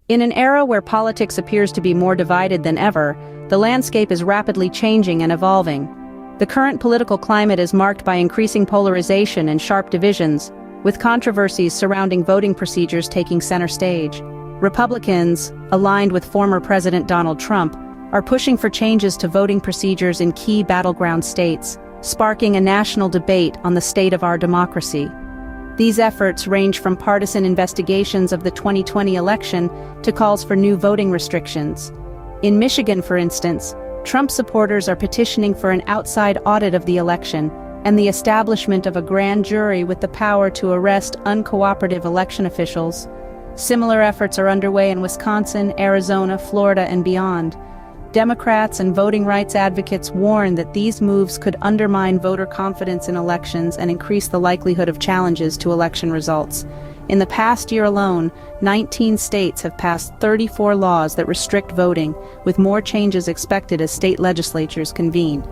In an era where politics appears to be more divided than ever, the landscape is rapidly changing and evolving. The current political climate is marked by increasing polarization and sharp divisions, with controversies surrounding voting procedures taking center stage. Republicans, aligned with former President Donald Trump, are pushing for changes to voting procedures in key battleground states, sparking a national debate on the state of our democracy. These efforts range from partisan investigations of the 2020 election to calls for new voting restrictions. In Michigan, for instance, Trump supporters are petitioning for an outside audit of the election and the establishment of a grand jury with the power to arrest uncooperative election officials. Similar efforts are underway in Wisconsin, Arizona, Florida, and beyond. Democrats and voting rights advocates warn that these moves could undermine voter confidence in elections and increase the likelihood of challenges to election results. In the past year alone, 19 states have passed 34 laws that restrict voting, with more changes expected as state legislatures convene.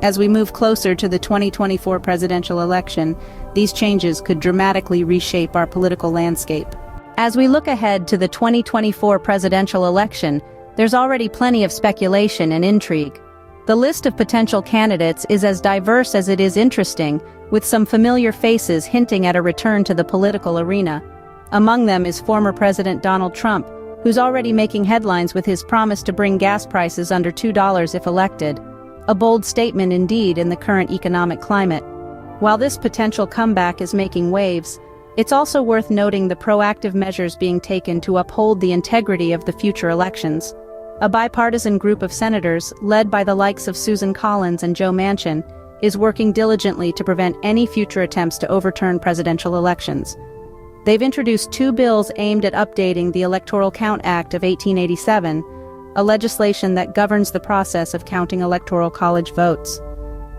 As we move closer to the 2024 presidential election, these changes could dramatically reshape our political landscape. As we look ahead to the 2024 presidential election, there's already plenty of speculation and intrigue. The list of potential candidates is as diverse as it is interesting, with some familiar faces hinting at a return to the political arena. Among them is former President Donald Trump, who's already making headlines with his promise to bring gas prices under $2 if elected. A bold statement indeed in the current economic climate. While this potential comeback is making waves, it's also worth noting the proactive measures being taken to uphold the integrity of the future elections. A bipartisan group of senators, led by the likes of Susan Collins and Joe Manchin, is working diligently to prevent any future attempts to overturn presidential elections. They've introduced 2 bills aimed at updating the Electoral Count Act of 1887, a legislation that governs the process of counting electoral college votes.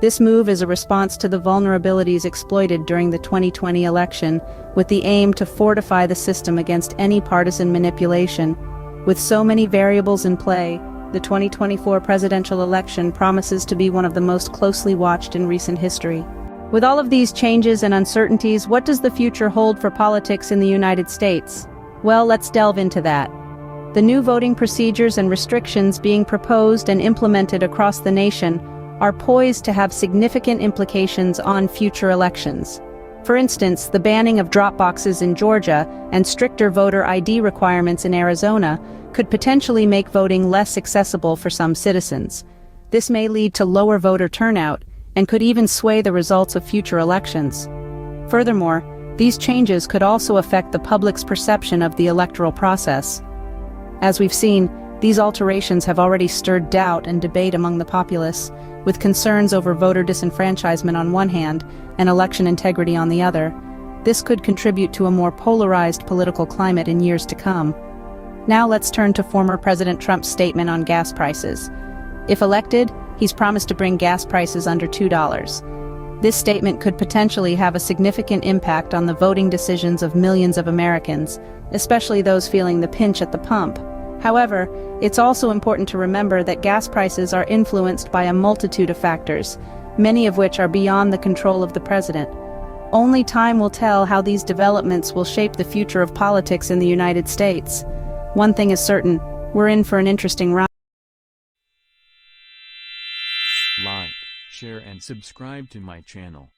This move is a response to the vulnerabilities exploited during the 2020 election, with the aim to fortify the system against any partisan manipulation. With so many variables in play, the 2024 presidential election promises to be one of the most closely watched in recent history. With all of these changes and uncertainties, what does the future hold for politics in the United States? Well, let's delve into that. The new voting procedures and restrictions being proposed and implemented across the nation are poised to have significant implications on future elections. For instance, the banning of drop boxes in Georgia and stricter voter ID requirements in Arizona could potentially make voting less accessible for some citizens. This may lead to lower voter turnout and could even sway the results of future elections. Furthermore, these changes could also affect the public's perception of the electoral process. As we've seen, these alterations have already stirred doubt and debate among the populace, with concerns over voter disenfranchisement on one hand and election integrity on the other. This could contribute to a more polarized political climate in years to come. Now let's turn to former President Trump's statement on gas prices. If elected, he's promised to bring gas prices under $2. This statement could potentially have a significant impact on the voting decisions of millions of Americans, especially those feeling the pinch at the pump. However, it's also important to remember that gas prices are influenced by a multitude of factors, many of which are beyond the control of the president. Only time will tell how these developments will shape the future of politics in the United States. One thing is certain, we're in for an interesting ride. Like, share and subscribe to my channel.